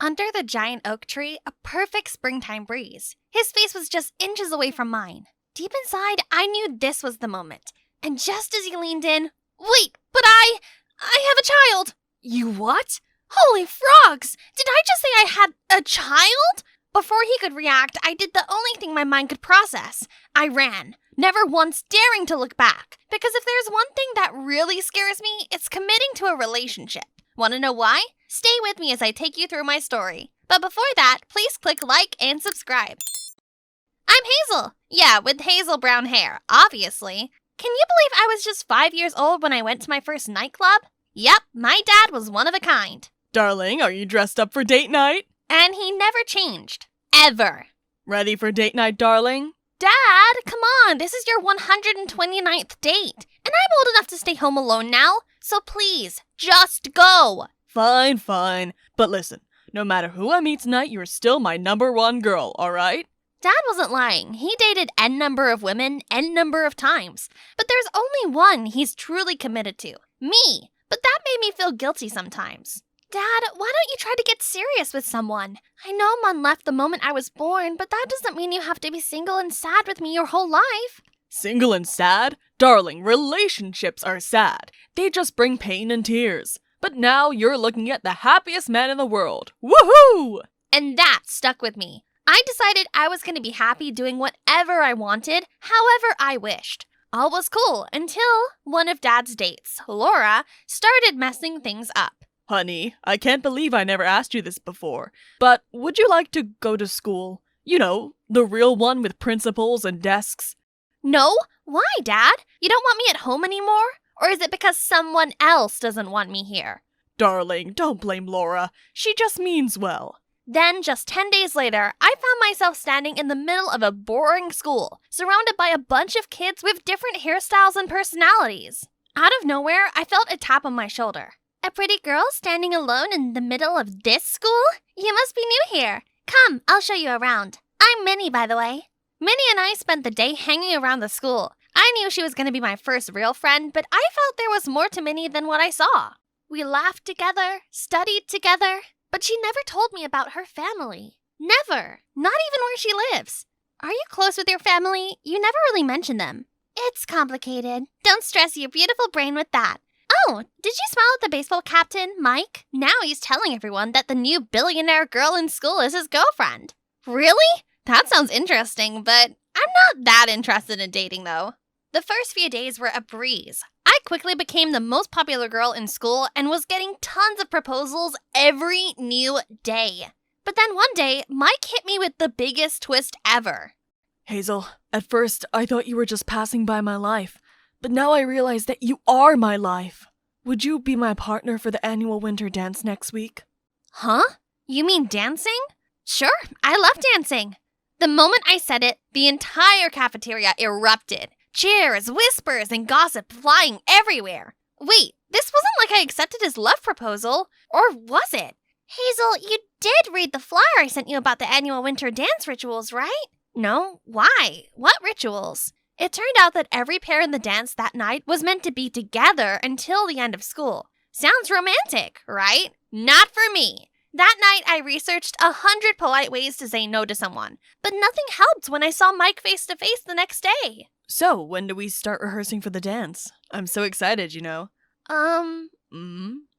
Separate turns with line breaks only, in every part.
Under the giant oak tree, a perfect springtime breeze. His face was just inches away from mine. Deep inside, I knew this was the moment. And just as he leaned in, wait, but I have a child. You what? Holy frogs! Did I just say I had a child? Before he could react, I did the only thing my mind could process. I ran, never once daring to look back. Because if there's one thing that really scares me, it's committing to a relationship. Want to know why? Stay with me as I take you through my story. But before that, please click like and subscribe. I'm Hazel. Yeah, with hazel brown hair, obviously. Can you believe I was just 5 years old when I went to my first nightclub? Yep, my dad was one of a kind.
Darling, are you dressed up for date night?
And he never changed. Ever.
Ready for date night, darling?
Dad, come on, this is your 129th date. And I'm old enough to stay home alone now, so please, just go.
Fine. But listen, no matter who I meet tonight, you're still my #1 girl, alright?
Dad wasn't lying. He dated N number of women, N number of times. But there's only one he's truly committed to. Me. But that made me feel guilty sometimes. Dad, why don't you try to get serious with someone? I know Mom left the moment I was born, but that doesn't mean you have to be single and sad with me your whole life.
Single and sad? Darling, relationships are sad. They just bring pain and tears. But now you're looking at the happiest man in the world. Woohoo!
And that stuck with me. I decided I was going to be happy doing whatever I wanted, however I wished. All was cool until one of Dad's dates, Laura, started messing things up.
Honey, I can't believe I never asked you this before, but would you like to go to school? You know, the real one with principals and desks.
No? Why, Dad? You don't want me at home anymore? Or is it because someone else doesn't want me here?
Darling, don't blame Laura. She just means well.
Then, just 10 days later, I found myself standing in the middle of a boring school, surrounded by a bunch of kids with different hairstyles and personalities. Out of nowhere, I felt a tap on my shoulder. A pretty girl standing alone in the middle of this school? You must be new here. Come, I'll show you around. I'm Minnie, by the way. Minnie and I spent the day hanging around the school. I knew she was going to be my first real friend, but I felt there was more to Minnie than what I saw. We laughed together, studied together, but she never told me about her family. Never. Not even where she lives. Are you close with your family? You never really mention them. It's complicated. Don't stress your beautiful brain with that. Oh, did you smile at the baseball captain, Mike? Now he's telling everyone that the new billionaire girl in school is his girlfriend. Really? That sounds interesting, but I'm not that interested in dating, though. The first few days were a breeze. I quickly became the most popular girl in school and was getting tons of proposals every new day. But then one day, Mike hit me with the biggest twist ever.
Hazel, at first I thought you were just passing by my life, but now I realize that you are my life. Would you be my partner for the annual winter dance next week?
Huh? You mean dancing? Sure, I love dancing. The moment I said it, the entire cafeteria erupted. Cheers, whispers, and gossip flying everywhere. Wait, this wasn't like I accepted his love proposal, or was it? Hazel, you did read the flyer I sent you about the annual winter dance rituals, right? No? Why? What rituals? It turned out that every pair in the dance that night was meant to be together until the end of school. Sounds romantic, right? Not for me. That night, I researched 100 polite ways to say no to someone, but nothing helped when I saw Mike face to face the next day.
So, when do we start rehearsing for the dance? I'm so excited, you know.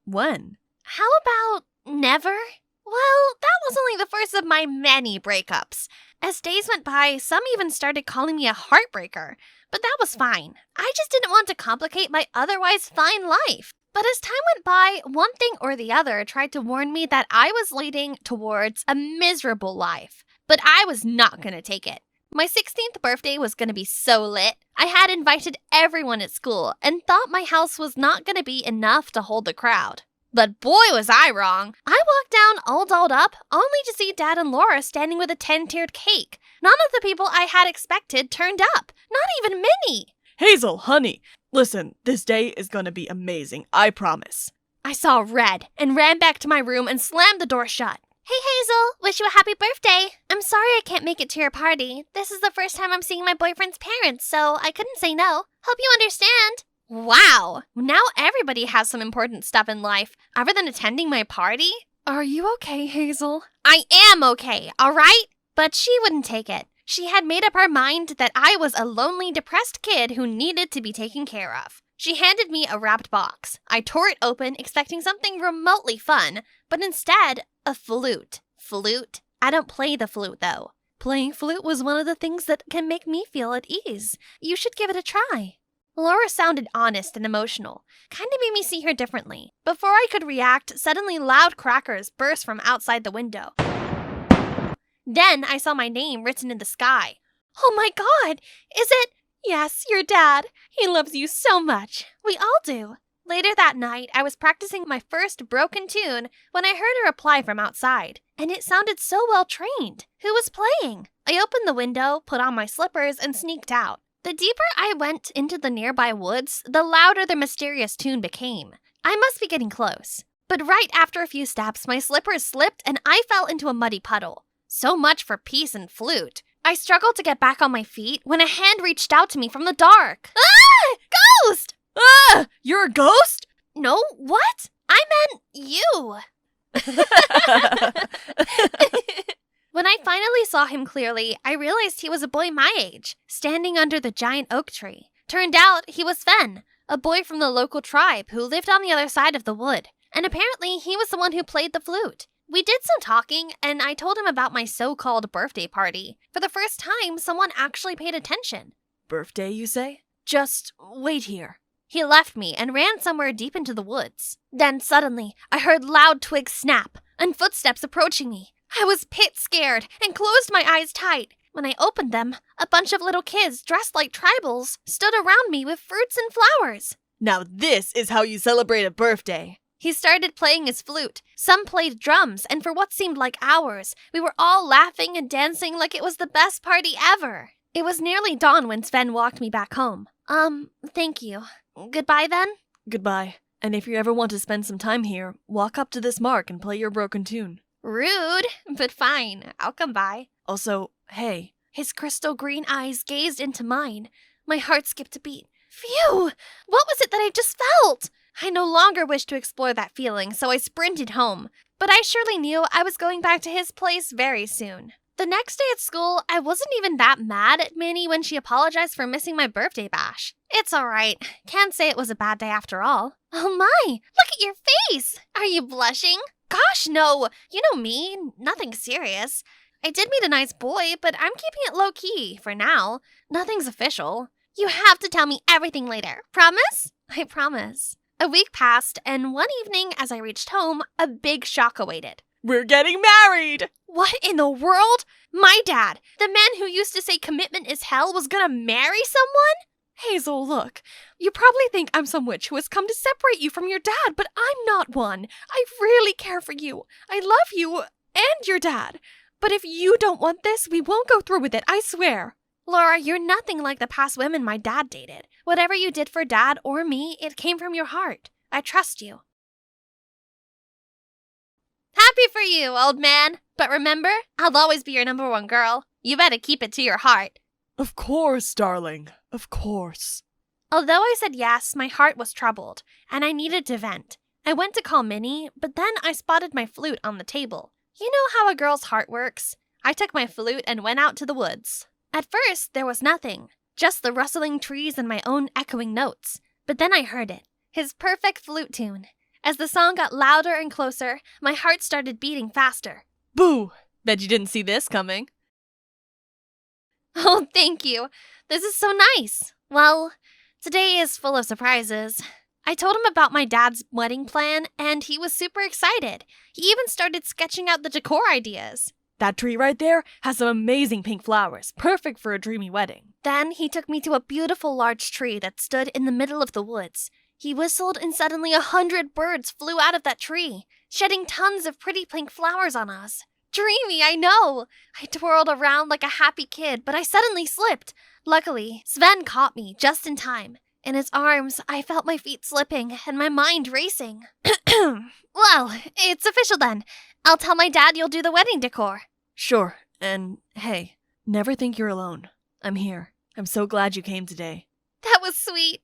When?
How about never? Well, that was only the first of my many breakups. As days went by, some even started calling me a heartbreaker, but that was fine. I just didn't want to complicate my otherwise fine life. But as time went by, one thing or the other tried to warn me that I was leading towards a miserable life. But I was not going to take it. My 16th birthday was going to be so lit. I had invited everyone at school and thought my house was not going to be enough to hold the crowd. But boy was I wrong. I walked down all dolled up, only to see Dad and Laura standing with a 10-tiered cake. None of the people I had expected turned up. Not even Minnie.
Hazel, honey, listen, this day is gonna be amazing, I promise.
I saw red and ran back to my room and slammed the door shut. Hey Hazel, wish you a happy birthday. I'm sorry I can't make it to your party. This is the first time I'm seeing my boyfriend's parents, so I couldn't say no. Hope you understand. Wow, now everybody has some important stuff in life other than attending my party?
Are you okay, Hazel?
I am okay, all right? But she wouldn't take it. She had made up her mind that I was a lonely, depressed kid who needed to be taken care of. She handed me a wrapped box. I tore it open, expecting something remotely fun, but instead, a flute. Flute? I don't play the flute, though.
Playing flute was one of the things that can make me feel at ease. You should give it a try.
Laura sounded honest and emotional. Kind of made me see her differently. Before I could react, suddenly loud crackers burst from outside the window. Then I saw my name written in the sky. Oh my God! Is it? Yes, your dad. He loves you so much. We all do. Later that night, I was practicing my first broken tune when I heard a reply from outside, and it sounded so well trained. Who was playing? I opened the window, put on my slippers, and sneaked out. The deeper I went into the nearby woods, the louder the mysterious tune became. I must be getting close. But right after a few steps, my slippers slipped and I fell into a muddy puddle. So much for peace and flute. I struggled to get back on my feet when a hand reached out to me from the dark. Ah! Ghost!
Ah! You're a ghost?
No, what? I meant you. When I finally saw him clearly, I realized he was a boy my age, standing under the giant oak tree. Turned out he was Sven, a boy from the local tribe who lived on the other side of the wood. And apparently he was the one who played the flute. We did some talking, and I told him about my so-called birthday party. For the first time, someone actually paid attention.
Birthday, you say? Just wait here.
He left me and ran somewhere deep into the woods. Then suddenly, I heard loud twigs snap and footsteps approaching me. I was pit scared and closed my eyes tight. When I opened them, a bunch of little kids dressed like tribals stood around me with fruits and flowers.
Now this is how you celebrate a birthday.
He started playing his flute. Some played drums, and for what seemed like hours, we were all laughing and dancing like it was the best party ever. It was nearly dawn when Sven walked me back home. Thank you. Goodbye then?
Goodbye. And if you ever want to spend some time here, walk up to this mark and play your broken tune.
Rude, but fine. I'll come by.
Also, hey.
His crystal green eyes gazed into mine. My heart skipped a beat. Phew! What was it that I just felt? I no longer wished to explore that feeling, so I sprinted home. But I surely knew I was going back to his place very soon. The next day at school, I wasn't even that mad at Minnie when she apologized for missing my birthday bash. It's alright. Can't say it was a bad day after all. Oh my! Look at your face! Are you blushing? Gosh, no! You know me. Nothing serious. I did meet a nice boy, but I'm keeping it low-key for now. Nothing's official. You have to tell me everything later. Promise? I promise. A week passed, and one evening as I reached home, a big shock awaited.
We're getting married!
What in the world? My dad, the man who used to say commitment is hell, was gonna marry someone?
Hazel, look. You probably think I'm some witch who has come to separate you from your dad, but I'm not one. I really care for you. I love you and your dad. But if you don't want this, we won't go through with it, I swear.
Laura, you're nothing like the past women my dad dated. Whatever you did for Dad or me, it came from your heart. I trust you. Happy for you, old man. But remember, I'll always be your number one girl. You better keep it to your heart.
Of course, darling. Of course.
Although I said yes, my heart was troubled, and I needed to vent. I went to call Minnie, but then I spotted my flute on the table. You know how a girl's heart works? I took my flute and went out to the woods. At first, there was nothing, just the rustling trees and my own echoing notes. But then I heard it, his perfect flute tune. As the song got louder and closer, my heart started beating faster.
Boo! Bet you didn't see this coming.
Oh, thank you. This is so nice. Well, today is full of surprises. I told him about my dad's wedding plan, and he was super excited. He even started sketching out the decor ideas.
That tree right there has some amazing pink flowers, perfect for a dreamy wedding.
Then he took me to a beautiful large tree that stood in the middle of the woods. He whistled and suddenly 100 birds flew out of that tree, shedding tons of pretty pink flowers on us. Dreamy, I know. I twirled around like a happy kid, but I suddenly slipped. Luckily, Sven caught me just in time. In his arms, I felt my feet slipping and my mind racing. Well, it's official then. I'll tell my dad you'll do the wedding decor.
Sure, and hey, never think you're alone. I'm here. I'm so glad you came today.
That was sweet.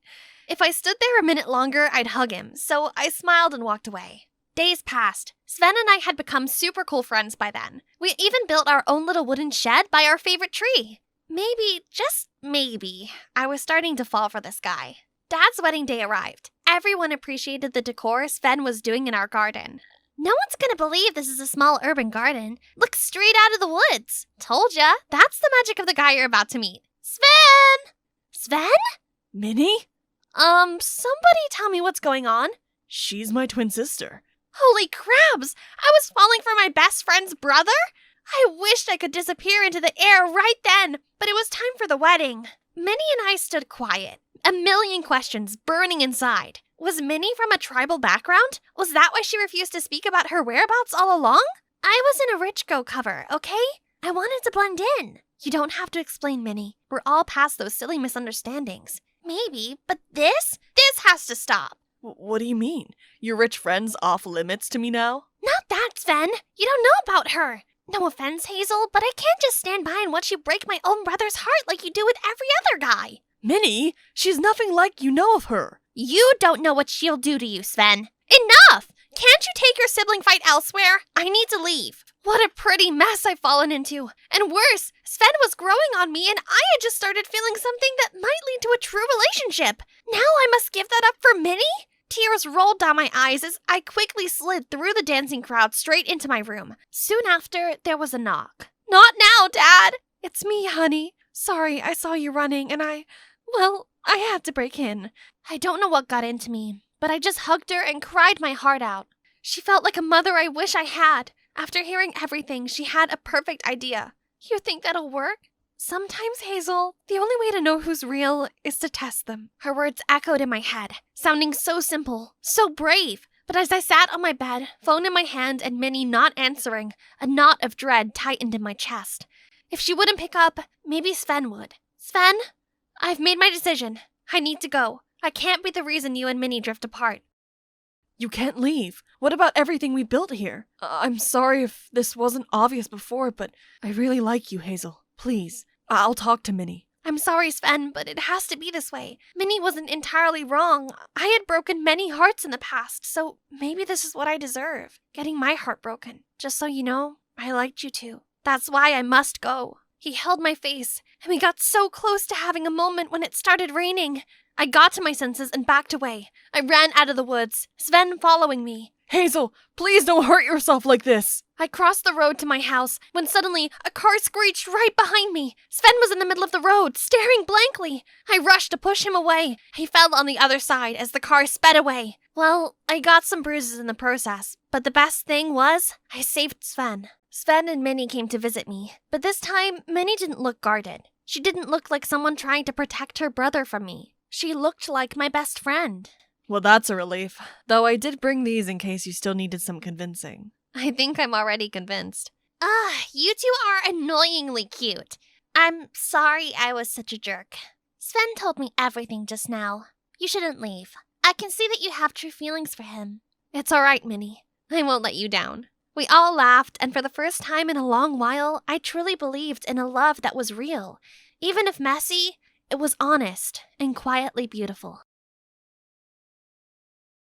If I stood there a minute longer, I'd hug him, so I smiled and walked away. Days passed. Sven and I had become super cool friends by then. We even built our own little wooden shed by our favorite tree. Maybe, just maybe, I was starting to fall for this guy. Dad's wedding day arrived. Everyone appreciated the decor Sven was doing in our garden. No one's gonna believe this is a small urban garden. Looks straight out of the woods. Told ya, that's the magic of the guy you're about to meet. Sven! Sven?
Minnie?
Somebody tell me what's going on.
She's my twin sister.
Holy crabs! I was falling for my best friend's brother? I wished I could disappear into the air right then, but it was time for the wedding. Minnie and I stood quiet, a million questions burning inside. Was Minnie from a tribal background? Was that why she refused to speak about her whereabouts all along? I was in a Rich Go cover, okay? I wanted to blend in. You don't have to explain, Minnie. We're all past those silly misunderstandings. Maybe, but this has to stop.
What do you mean? Your rich friend's off limits to me now?
Not that, Sven. You don't know about her. No offense, Hazel, but I can't just stand by and watch you break my own brother's heart like you do with every other guy.
Minnie, she's nothing like you know of her.
You don't know what she'll do to you, Sven. Enough! Can't you take your sibling fight elsewhere? I need to leave. What a pretty mess I've fallen into. And worse, Sven was growing on me and I had just started feeling something that might lead to a true relationship. Now I must give that up for Minnie? Tears rolled down my eyes as I quickly slid through the dancing crowd straight into my room. Soon after, there was a knock. Not now, Dad!
It's me, honey. Sorry, I saw you running and I had to break in.
I don't know what got into me, but I just hugged her and cried my heart out. She felt like a mother I wish I had. After hearing everything, she had a perfect idea.
You think that'll work? Sometimes, Hazel, the only way to know who's real is to test them.
Her words echoed in my head, sounding so simple, so brave. But as I sat on my bed, phone in my hand and Minnie not answering, a knot of dread tightened in my chest. If she wouldn't pick up, maybe Sven would. Sven, I've made my decision. I need to go. I can't be the reason you and Minnie drift apart.
You can't leave. What about everything we built here? I'm sorry if this wasn't obvious before, but I really like you, Hazel. Please, I'll talk to Minnie.
I'm sorry, Sven, but it has to be this way. Minnie wasn't entirely wrong. I had broken many hearts in the past, so maybe this is what I deserve. Getting my heart broken. Just so you know, I liked you too. That's why I must go. He held my face, and we got so close to having a moment when it started raining. I got to my senses and backed away. I ran out of the woods, Sven following me.
Hazel, please don't hurt yourself like this.
I crossed the road to my house when suddenly a car screeched right behind me. Sven was in the middle of the road, staring blankly. I rushed to push him away. He fell on the other side as the car sped away. Well, I got some bruises in the process, but the best thing was I saved Sven. Sven and Minnie came to visit me, but this time Minnie didn't look guarded. She didn't look like someone trying to protect her brother from me. She looked like my best friend.
Well, that's a relief. Though I did bring these in case you still needed some convincing.
I think I'm already convinced. You two are annoyingly cute. I'm sorry I was such a jerk. Sven told me everything just now. You shouldn't leave. I can see that you have true feelings for him. It's all right, Minnie. I won't let you down. We all laughed, and for the first time in a long while, I truly believed in a love that was real. Even if messy, it was honest and quietly beautiful.